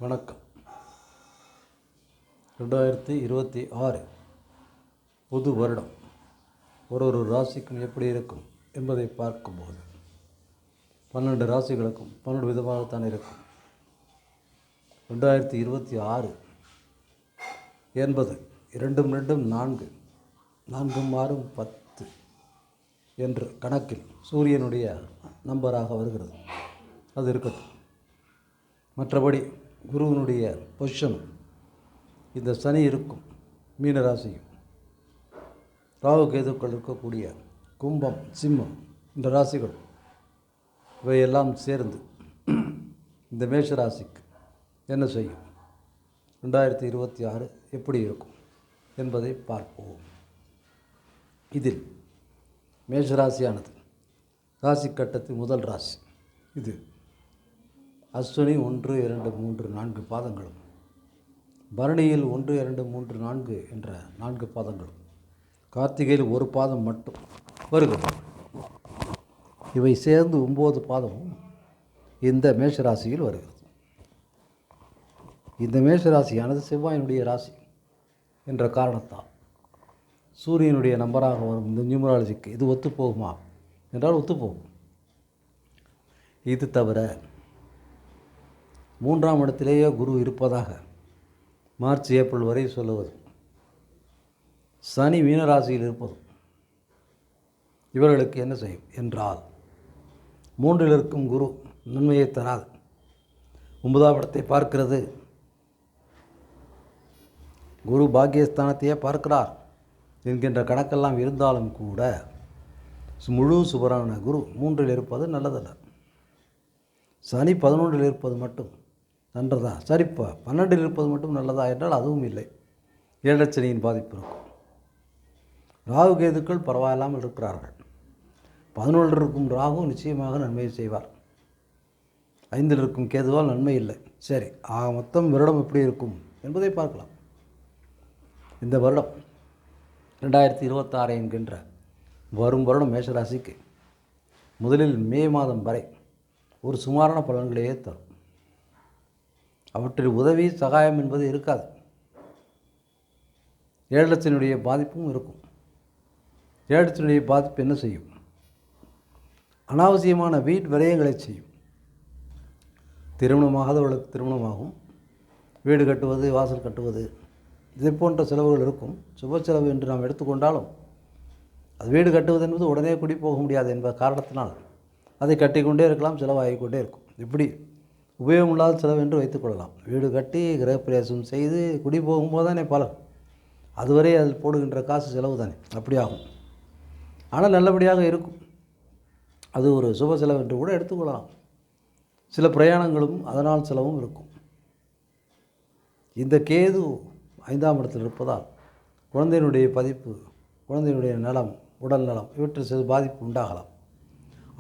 வணக்கம். 2026 புது வருடம் ஒரு ராசிக்கும் எப்படி இருக்கும் என்பதை பார்க்கும்போது 12 ராசிகளுக்கும் 12 விதமாகத்தான் இருக்கும். 2026 என்பது 2 2 4 4 6 10 என்ற கணக்கில் சூரியனுடைய நம்பராக வருகிறது. அது இருக்கட்டும். மற்றபடி குருவினுடைய பொசிஷன் இந்த சனி இருக்கும் மீனராசியும், ராகு கேதுக்கள் இருக்கக்கூடிய கும்பம் சிம்மம் இந்த ராசிகள் இவையெல்லாம் சேர்ந்து இந்த மேஷ ராசிக்கு என்ன செய்யும், 2026 எப்படி இருக்கும் என்பதை பார்ப்போம். இதில் மேஷராசியானது ராசி கட்டத்தின் முதல் ராசி. இது அஸ்வினி 1 2 3 4 பாதங்களும், பரணியில் 1 2 3 4 என்ற 4 பாதங்களும், கார்த்திகையில் ஒரு பாதம் மட்டும் வருகிறது. இவை சேர்ந்து 9 பாதமும் இந்த மேஷராசியில் வருகிறது. இந்த மேஷராசியானது செவ்வாயினுடைய ராசி என்ற காரணத்தால் சூரியனுடைய நம்பராக வரும் இந்த நியூமராலஜிக்கு இது ஒத்துப்போகுமா என்றால் ஒத்துப்போகும். இது தவிர 3ஆம் இடத்திலேயே குரு இருப்பதாக மார்ச் ஏப்ரல் வரை சொல்லுவது, சனி மீனராசியில் இருப்பதும் இவர்களுக்கு என்ன செய்யும் என்றால், 3இல் இருக்கும் குரு நன்மையை தராது. 9ஆம் இடத்தை பார்க்கிறது. குரு பாக்கியஸ்தானத்தையே பார்க்கிறார் என்கின்ற கணக்கெல்லாம் இருந்தாலும் கூட முழு சுபரான குரு 3இல் இருப்பது நல்லதல்ல. சனி 11இல் இருப்பது மட்டும் நன்றதா? சரிப்பா 12இல் இருப்பது மட்டும் நல்லதா என்றால் அதுவும் இல்லை. ஏழச்சனியின் பாதிப்பு இருக்கும். ராகு கேதுக்கள் பரவாயில்லாமல் இருக்கிறார்கள். 11இல் இருக்கும் ராகு நிச்சயமாக நன்மையை செய்வார். 5இல் இருக்கும் கேதுவால் நன்மை இல்லை. சரி, மொத்தம் வருடம் எப்படி இருக்கும் என்பதை பார்க்கலாம். இந்த வருடம் 2026 என்கின்ற வரும் வருடம் மேஷராசிக்கு முதலில் மே மாதம் வரை ஒரு சுமாரான பலன்களையே தரும். அவற்றில் உதவி சகாயம் என்பது இருக்காது. ஏழத்தினுடைய பாதிப்பும் இருக்கும். ஏழத்தினுடைய பாதிப்பு என்ன செய்யும்? அனாவசியமான வீண் விரயங்களை செய்யும். திருமணமாகாதவர்களுக்கு திருமணமாகும், வீடு கட்டுவது, வாசல் கட்டுவது, இதை போன்ற செலவுகள் இருக்கும். சுப செலவு என்று நாம் எடுத்துக்கொண்டாலும் அது வீடு கட்டுவது என்பது உடனே குடி போக முடியாது என்ப காரணத்தினால் அதை கட்டிக்கொண்டே இருக்கலாம், செலவாகிக்கொண்டே இருக்கும். இப்படி உபயோகமில்லாத செலவு என்று வைத்துக்கொள்ளலாம். வீடு கட்டி கிரகப்பிரவேசம் செய்து குடி போகும்போது தானே பலன், அதுவரை அதில் போடுகின்ற காசு செலவு தானே, அப்படி ஆகும். ஆனால் நல்லபடியாக இருக்கும். அது ஒரு சுப செலவு என்று கூட எடுத்துக்கொள்ளலாம். சில பிரயாணங்களும் அதனால் செலவும் இருக்கும். இந்த கேது 5ஆம் இடத்தில் இருப்பதால் குழந்தையினுடைய பதிப்பு, குழந்தையினுடைய நலம், உடல் நலம் இவற்றில் சிறு பாதிப்பு உண்டாகலாம்.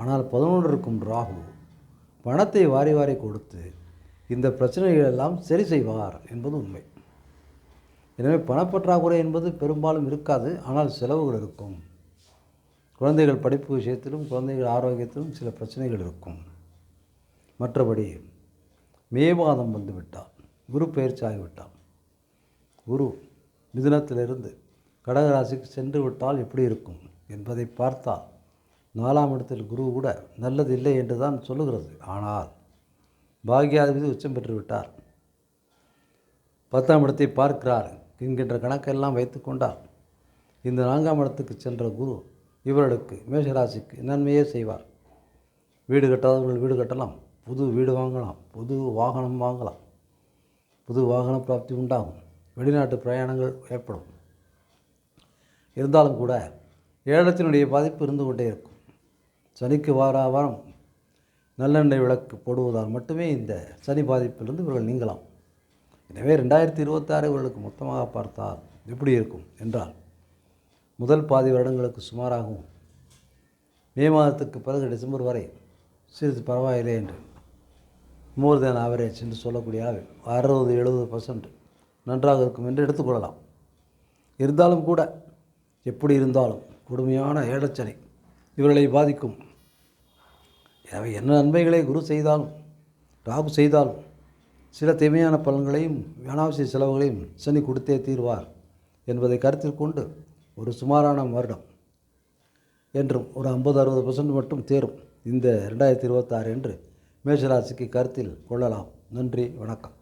ஆனால் 11 இருக்கும் ராகு பணத்தை வாரி வாரி கொடுத்து இந்த பிரச்சனைகளெல்லாம் சரி செய்வார் என்பது உண்மை. எனவே பணப்பற்றாக்குறை என்பது பெரும்பாலும் இருக்காது. ஆனால் செலவுகள் இருக்கும். குழந்தைகள் படிப்பு விஷயத்திலும் குழந்தைகள் ஆரோக்கியத்திலும் சில பிரச்சனைகள் இருக்கும். மற்றபடி மே மாதம் வந்துவிட்டால், குரு பயிற்சி ஆகிவிட்டால், குரு மிதுனத்திலிருந்து கடகராசிக்கு சென்று விட்டால் எப்படி இருக்கும் என்பதை பார்த்தால் 4ஆம் இடத்தில் குரு கூட நல்லது இல்லை என்று தான் சொல்லுகிறது. ஆனால் பாக்யாதிபதி உச்சம் பெற்று விட்டார், 10ஆம் இடத்தை பார்க்கிறார் என்கின்ற கணக்கெல்லாம் வைத்து கொண்டால் இந்த 4ஆம் இடத்துக்கு சென்ற குரு இவர்களுக்கு மேஷராசிக்கு நன்மையே செய்வார். வீடு கட்டாதவர்கள் வீடு கட்டலாம், புது வீடு வாங்கலாம், புது வாகனம் வாங்கலாம், புது வாகன பிராப்தி உண்டாகும், வெளிநாட்டு பிரயாணங்கள் ஏற்படும். இருந்தாலும் கூட ஏழத்தினுடைய பாதிப்பு இருந்து கொண்டே இருக்கும். சனிக்கு வாரம் நல்லெண்ணெய் விளக்கு போடுவதால் மட்டுமே இந்த சனி பாதிப்பிலிருந்து இவர்கள் நீங்கலாம். எனவே 2026 இவர்களுக்கு மொத்தமாக பார்த்தால் எப்படி இருக்கும் என்றால், முதல் பாதி வருடங்களுக்கு சுமாராகவும், மே மாதத்துக்கு பிறகு டிசம்பர் வரை சிறிது பரவாயில்லை என்று மோர் தேன் ஆவரேஜ் என்று சொல்லக்கூடிய அளவில் 60-70% நன்றாக இருக்கும் என்று எடுத்துக்கொள்ளலாம். இருந்தாலும் கூட எப்படி இருந்தாலும் கொடுமையான ஏழச்சனி இவர்களை பாதிக்கும். எனவே என்ன நன்மைகளை குரு செய்தாலும் ராகு செய்தாலும் சில தீமையான பலன்களையும் அனாவசிய செலவுகளையும் சனி கொடுத்தே தீர்வார் என்பதை கருத்தில் கொண்டு ஒரு சுமாரான வருடம் என்றும் ஒரு 50-60% மட்டும் தேரும் இந்த 2026 என்று மேஷராசிக்கு கருத்தில் கொள்ளலாம். நன்றி, வணக்கம்.